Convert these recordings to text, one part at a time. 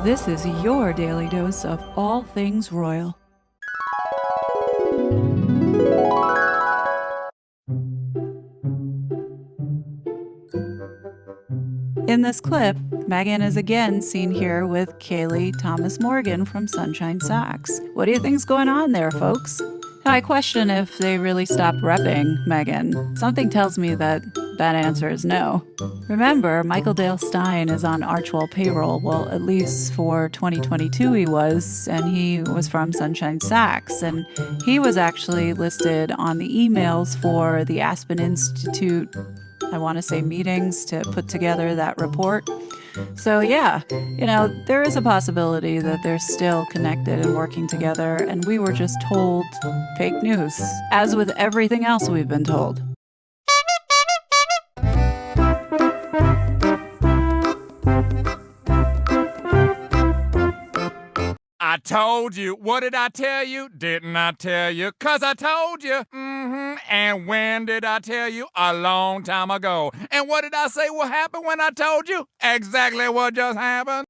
This is your daily dose of all things royal. In this clip, Meghan is again seen here with Kayleigh Thomas Morgan from Sunshine Sachs. What do you think's going on there, folks? I question if they really stopped repping Meghan. Something tells me that answer is no. Remember, Michael Dale Stein is on Archwell payroll. Well, at least for 2022 he was, and he was from Sunshine Sachs, and he was actually listed on the emails for the Aspen Institute, I want to say, meetings to put together that report. So yeah, there is a possibility that they're still connected and working together, and we were just told fake news, as with everything else we've been told. I told you. What did I tell you? Didn't I tell you? 'Cause I told you. And when did I tell you? A long time ago. And what did I say will happen when I told you? Exactly what just happened.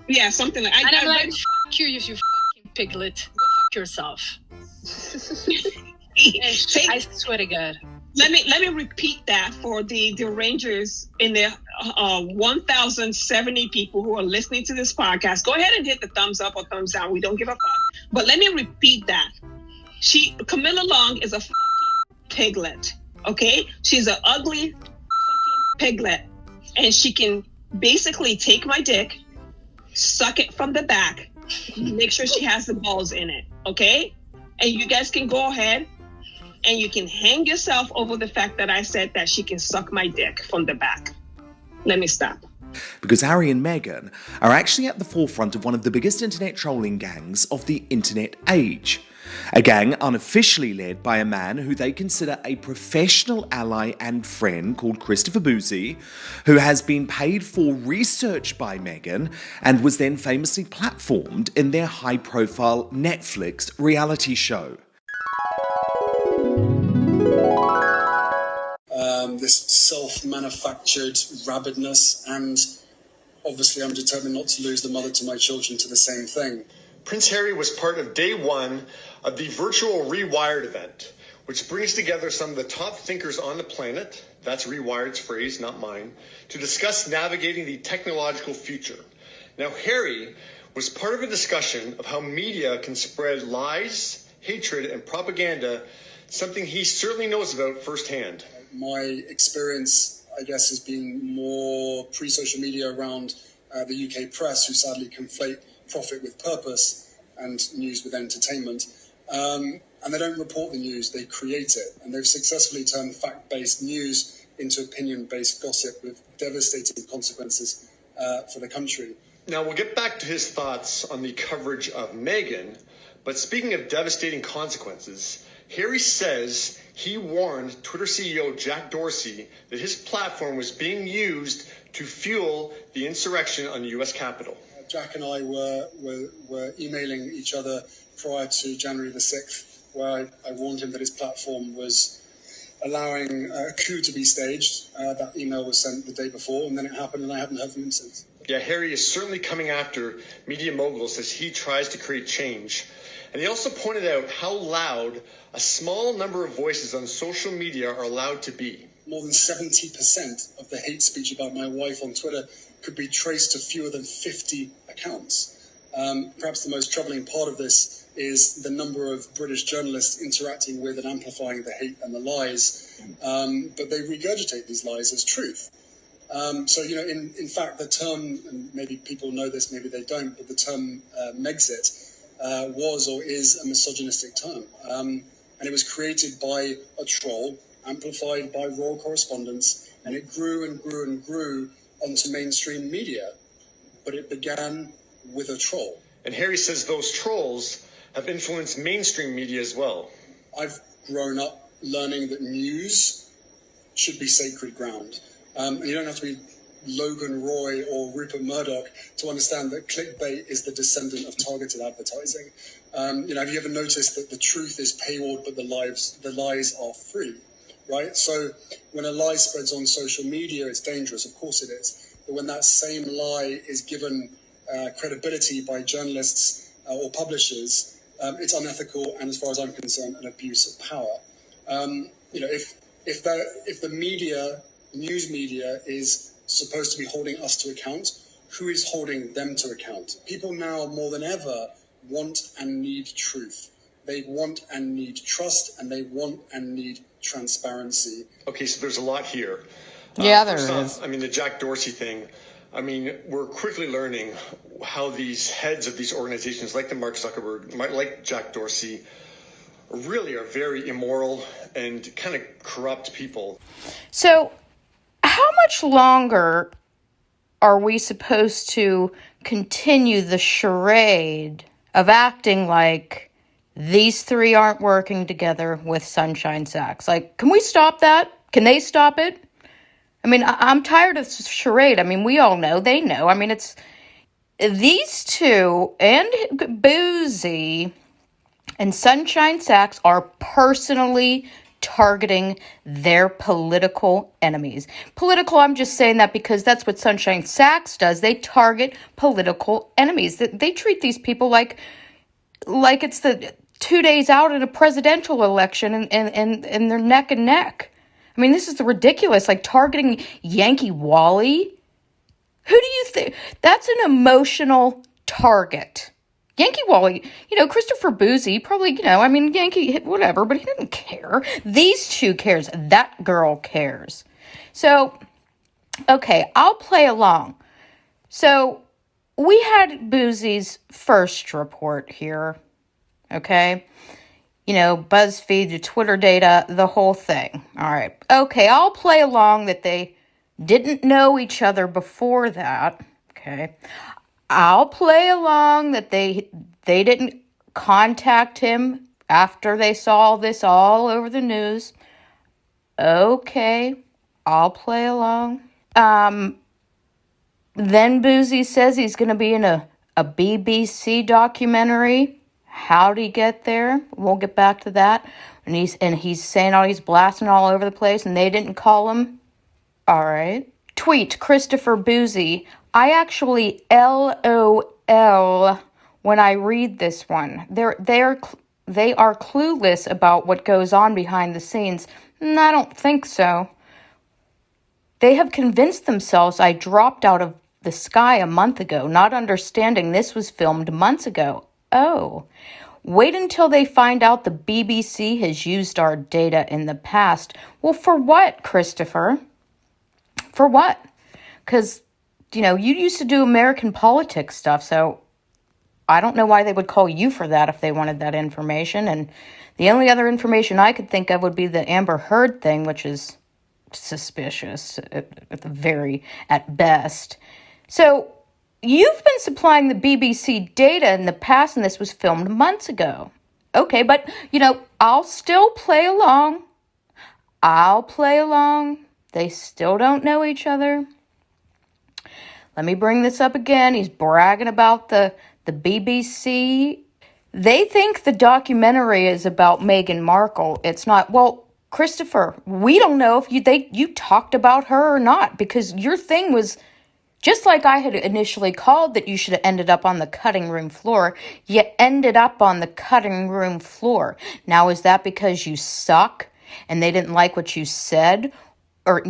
Yeah, something like I'm like, fuck you fucking piglet. Go fuck yourself. I swear to God. Let me repeat that for the Rangers in their 1,070 people who are listening to this podcast. Go ahead and hit the thumbs up or thumbs down. We don't give a fuck. But let me repeat that. Camilla Long is a fucking piglet. Okay? She's an ugly fucking piglet. And she can basically take my dick, suck it from the back, make sure she has the balls in it, okay? And you guys can go ahead and you can hang yourself over the fact that I said that she can suck my dick from the back. Let me stop. Because Harry and Meghan are actually at the forefront of one of the biggest internet trolling gangs of the internet age. A gang unofficially led by a man who they consider a professional ally and friend called Christopher Boozy, who has been paid for research by Meghan and was then famously platformed in their high-profile Netflix reality show. This self-manufactured rabidness, and obviously I'm determined not to lose the mother to my children to the same thing. Prince Harry was part of day one of the virtual Rewired event, which brings together some of the top thinkers on the planet, that's Rewired's phrase, not mine, to discuss navigating the technological future. Now, Harry was part of a discussion of how media can spread lies, hatred, and propaganda, something he certainly knows about firsthand. My experience, I guess, has been more pre-social media around the UK press, who sadly conflate profit with purpose and news with entertainment. And they don't report the news, they create it. And they've successfully turned fact-based news into opinion-based gossip with devastating consequences for the country. Now, we'll get back to his thoughts on the coverage of Meghan, but speaking of devastating consequences, Harry says he warned Twitter CEO Jack Dorsey that his platform was being used to fuel the insurrection on the U.S. Capitol. Jack and I were emailing each other prior to January the 6th, where I warned him that his platform was allowing a coup to be staged. That email was sent the day before, and then it happened, and I haven't heard from him since. Yeah, Harry is certainly coming after media moguls as he tries to create change. And he also pointed out how loud a small number of voices on social media are allowed to be. More than 70% of the hate speech about my wife on Twitter could be traced to fewer than 50 accounts. Perhaps the most troubling part of this is the number of British journalists interacting with and amplifying the hate and the lies, but they regurgitate these lies as truth. So, in fact, the term, and maybe people know this, maybe they don't, but the term Megxit was or is a misogynistic term. And it was created by a troll, amplified by royal correspondence, and it grew and grew and grew onto mainstream media. But it began with a troll. And Harry says those trolls have influenced mainstream media as well. I've grown up learning that news should be sacred ground. And you don't have to be Logan Roy or Rupert Murdoch to understand that clickbait is the descendant of targeted advertising. Have you ever noticed that the truth is paywalled, but the lies are free, right? So when a lie spreads on social media, it's dangerous. Of course it is. But when that same lie is given credibility by journalists or publishers, it's unethical and, as far as I'm concerned, an abuse of power. If the media, news media, is supposed to be holding us to account, who is holding them to account? People now more than ever want and need truth. They want and need trust, and they want and need transparency. Okay, so there's a lot here. Yeah, there is. The Jack Dorsey thing. We're quickly learning how these heads of these organizations, like the Mark Zuckerberg, like Jack Dorsey, really are very immoral and kind of corrupt people. So, how much longer are we supposed to continue the charade of acting like these three aren't working together with Sunshine Sachs? Like, can we stop that? Can they stop it? I'm tired of this charade. We all know. They know. It's these two and Boozy and Sunshine Sachs are personally targeting their political enemies. Political, I'm just saying that because that's what Sunshine Sachs does. They target political enemies. They treat these people like it's the 2 days out in a presidential election and they're neck and neck. This is ridiculous, like targeting Yankee Wally. Who do you think? That's an emotional target. Yankee Wally, Christopher Boozy, probably, Yankee, whatever, but he didn't care. These two cares. That girl cares. So, okay, I'll play along. So, we had Boozy's first report here, okay? BuzzFeed, the Twitter data, the whole thing. All right. Okay, I'll play along that they didn't know each other before that, okay? I'll play along that they didn't contact him after they saw this all over the news. Okay, I'll play along. Then Boozy says he's going to be in a BBC documentary. How'd he get there? We'll get back to that. And he's saying he's blasting all over the place, and they didn't call him. All right. Tweet Christopher Boozy. I actually LOL when I read this one. They are clueless about what goes on behind the scenes. I don't think so. They have convinced themselves I dropped out of the sky a month ago, not understanding this was filmed months ago. Oh, wait until they find out the BBC has used our data in the past. Well, for what, Christopher? For what? Because, you used to do American politics stuff, so I don't know why they would call you for that if they wanted that information. And the only other information I could think of would be the Amber Heard thing, which is suspicious at best. So you've been supplying the BBC data in the past, and this was filmed months ago. Okay, but, I'll still play along. They still don't know each other. Let me bring this up again. He's bragging about the BBC. They think the documentary is about Meghan Markle. It's not. Well, Christopher, we don't know if you talked about her or not, because your thing was, just like I had initially called that you should have ended up on the cutting room floor, you ended up on the cutting room floor. Now, is that because you suck and they didn't like what you said, or,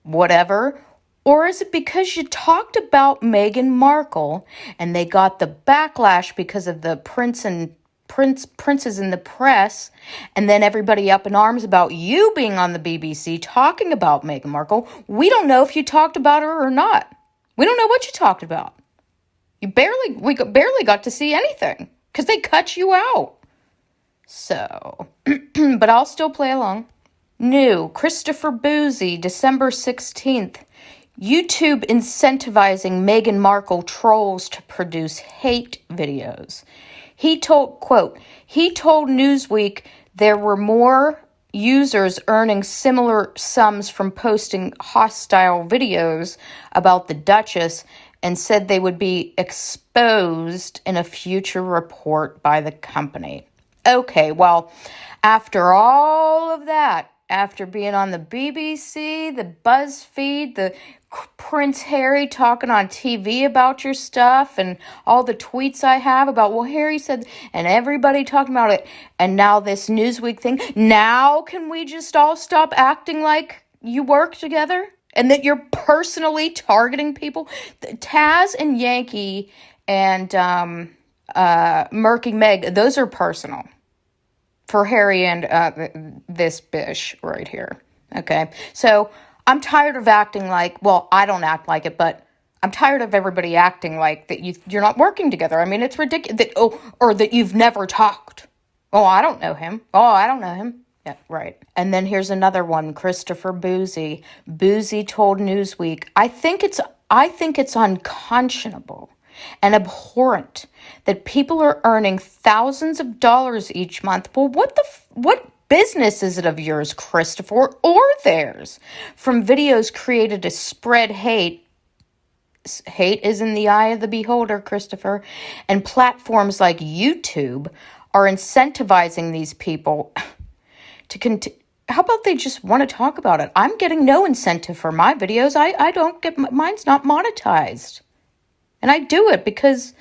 whatever? Or is it because you talked about Meghan Markle and they got the backlash because of the princes in the press, and then everybody up in arms about you being on the BBC talking about Meghan Markle? We don't know if you talked about her or not. We don't know what you talked about. We barely got to see anything because they cut you out. So, but I'll still play along. New, Christopher Boozy, December 16th. YouTube incentivizing Meghan Markle trolls to produce hate videos. He told Newsweek there were more users earning similar sums from posting hostile videos about the Duchess, and said they would be exposed in a future report by the company. Okay, well, after all of that, after being on the BBC, the BuzzFeed, the Prince Harry talking on TV about your stuff, and all the tweets I have about, well, Harry said, and everybody talking about it, and now this Newsweek thing, now can we just all stop acting like you work together and that you're personally targeting people? Taz and Yankee and Murky Meg, those are personal for Harry and this bish right here. Okay, so I'm tired of acting like, well, I don't act like it, but I'm tired of everybody acting like that you're not working together. I mean, it's ridiculous. Or that you've never talked. Oh, I don't know him. Oh, I don't know him. Yeah, right. And then here's another one, Christopher Boozy. Boozy told Newsweek, I think it's unconscionable and abhorrent that people are earning thousands of dollars each month. Well, what business is it of yours, Christopher, or theirs, from videos created to spread hate? Hate is in the eye of the beholder, Christopher. And platforms like YouTube are incentivizing these people to continue. How about they just want to talk about it? I'm getting no incentive for my videos. I don't get, mine's not monetized. And I do it because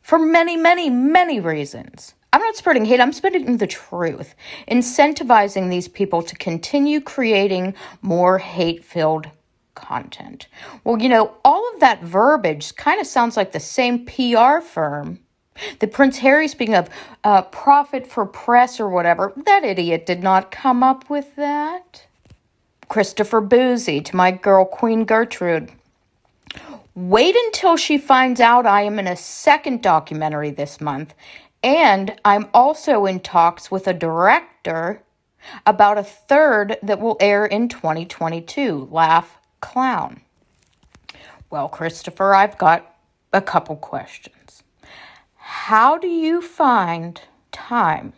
for many, many, many reasons. I'm not spreading hate, I'm spreading the truth. Incentivizing these people to continue creating more hate-filled content. Well, all of that verbiage kind of sounds like the same PR firm that Prince Harry, speaking of profit for press or whatever, that idiot did not come up with that. Christopher Boozy, to my girl Queen Gertrude. Wait until she finds out I am in a second documentary this month. And I'm also in talks with a director about a third that will air in 2022. Laugh, clown. Well, Christopher, I've got a couple questions. How do you find time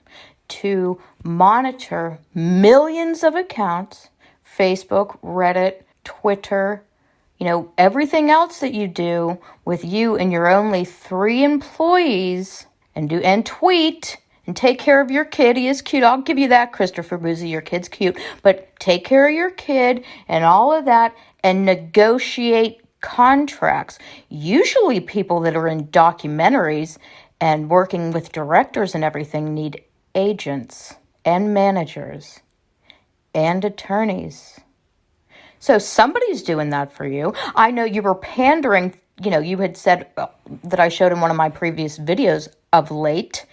to monitor millions of accounts, Facebook, Reddit, Twitter, everything else that you do with you and your only 3 employees, and tweet and take care of your kid? He is cute. I'll give you that, Christopher Boozy. Your kid's cute. But take care of your kid and all of that, and negotiate contracts. Usually people that are in documentaries and working with directors and everything need agents and managers and attorneys. So somebody's doing that for you. I know you were pandering. You had said that I showed in one of my previous videos of late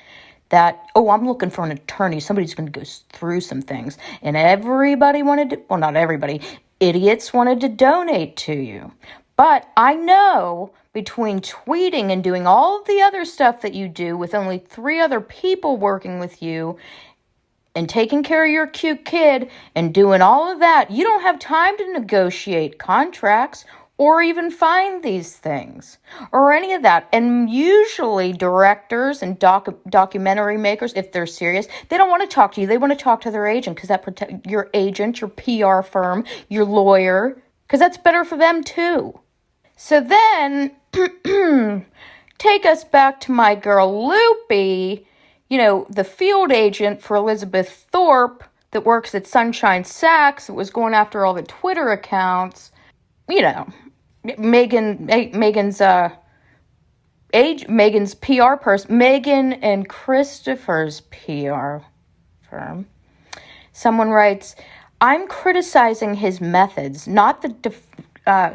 that, I'm looking for an attorney. Somebody's going to go through some things. And everybody wanted to, not everybody, idiots wanted to donate to you. But I know between tweeting and doing all of the other stuff that you do with only 3 other people working with you, and taking care of your cute kid and doing all of that, you don't have time to negotiate contracts or even find these things or any of that. And usually directors and documentary makers, if they're serious, they don't want to talk to you. They want to talk to their agent, because that protects your agent, your PR firm, your lawyer, because that's better for them too. So then, take us back to my girl Loopy, the field agent for Elizabeth Thorpe that works at Sunshine Sachs, that was going after all the Twitter accounts. Megan's PR person, Meghan and Christopher's PR firm. Someone writes, I'm criticizing his methods, not the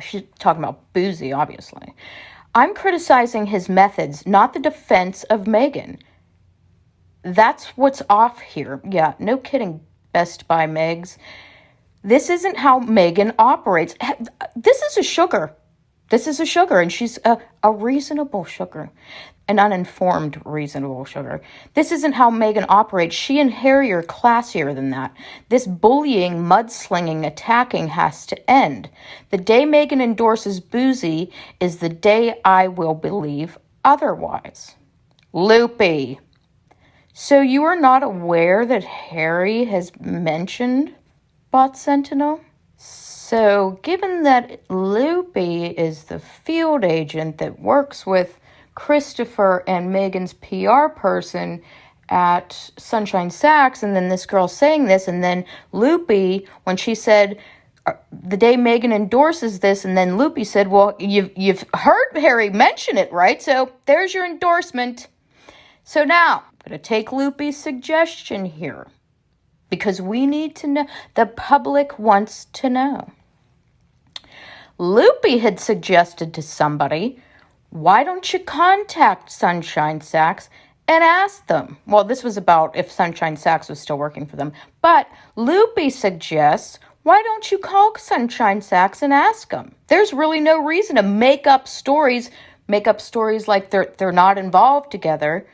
she's talking about Boozy, obviously. I'm criticizing his methods, not the defense of Meghan. That's what's off here. Yeah, no kidding, Best Buy Megs. This isn't how Meghan operates. This is a sugar. And she's a reasonable sugar. An uninformed, reasonable sugar. This isn't how Meghan operates. She and Harry are classier than that. This bullying, mudslinging, attacking has to end. The day Meghan endorses Boozy is the day I will believe otherwise. Loopy. So you are not aware that Harry has mentioned Bot Sentinel? So given that Loopy is the field agent that works with Christopher and Meghan's PR person at Sunshine Sachs, and then this girl saying this, and then Loopy, when she said, the day Meghan endorses this, and then Loopy said, well, you've heard Harry mention it, right? So there's your endorsement. So now, I'm going to take Loopy's suggestion here, because we need to know, the public wants to know. Loopy had suggested to somebody, why don't you contact Sunshine Sachs and ask them? Well, this was about if Sunshine Sachs was still working for them. But Loopy suggests, why don't you call Sunshine Sachs and ask them? There's really no reason to make up stories like they're not involved together,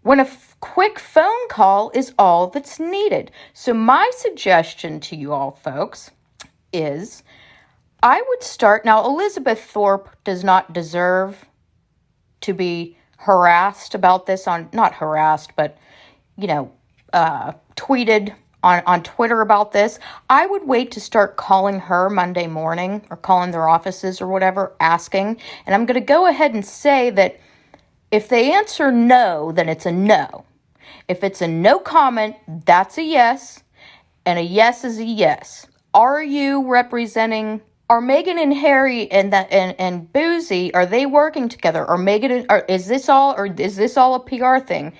when a quick phone call is all that's needed. So my suggestion to you all folks is, I would start, now Elizabeth Thorpe does not deserve to be harassed about this not harassed, but, tweeted on Twitter about this. I would wait to start calling her Monday morning, or calling their offices or whatever, asking. And I'm going to go ahead and say that if they answer no, then it's a no. If it's a no comment, that's a yes, and a yes is a yes. Are Meghan and Harry and Boozy, are they working together? Or is this all a PR thing?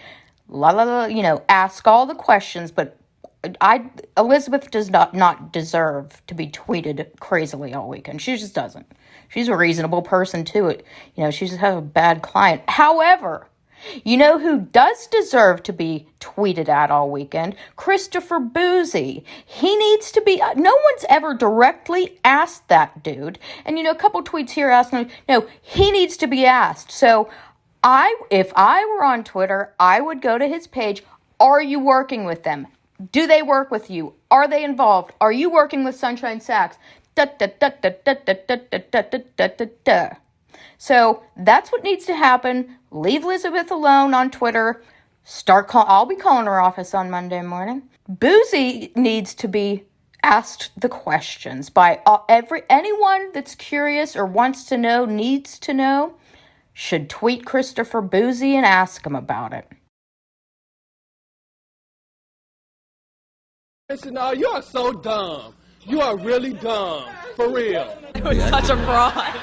Ask all the questions, but Elizabeth does not deserve to be tweeted crazily all weekend. She just doesn't. She's a reasonable person too. She just has a bad client. However, you know who does deserve to be tweeted at all weekend? Christopher Boozy. He needs to be, no one's ever directly asked that dude. And a couple tweets here asking, no, he needs to be asked. So if I were on Twitter, I would go to his page. Are you working with them? Do they work with you? Are they involved? Are you working with Sunshine Sachs? So that's what needs to happen. Leave Elizabeth alone on Twitter. I'll be calling her office on Monday morning. Boozy needs to be asked the questions by anyone that's curious or wants to know, needs to know, should tweet Christopher Boozy and ask him about it. No, you are so dumb. You are really dumb. For real. It was such a fraud.